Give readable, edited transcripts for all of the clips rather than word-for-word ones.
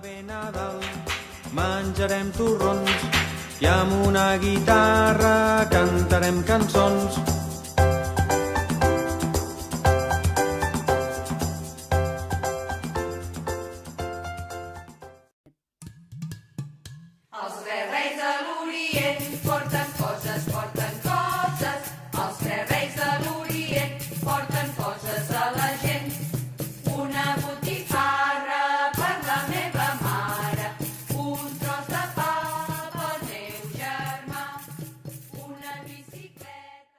ve Nadal, menjarem torrons i amb una guitarra cantarem cançons. Els tres reis de l'Orient porten coses, porten coses. Els tres reis de l'Orient porten coses a la gent. Una botifarra per la meva mare, un tros de pa pel meu germà, una bicicleta.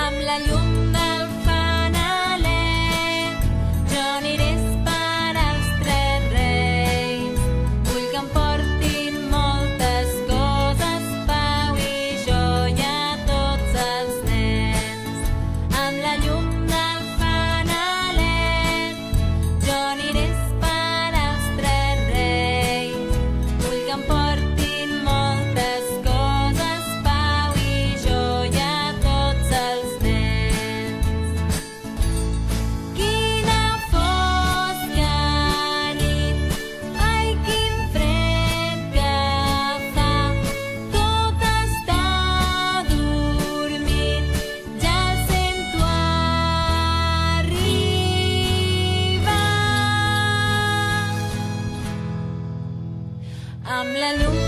Amb la llum del fanalet jo aniré a esperar els tres reis. Vull que em portin moltes coses, pau i joia a tots els nens. Amb la llum del fanalet jo aniré a esperar els tres reis. Vull que em portin moltes coses, pau i joia a tots els nens. Quina fosca nit, ai quin fred que fa, tot està dormit, ja el sento arribar. Amb la llum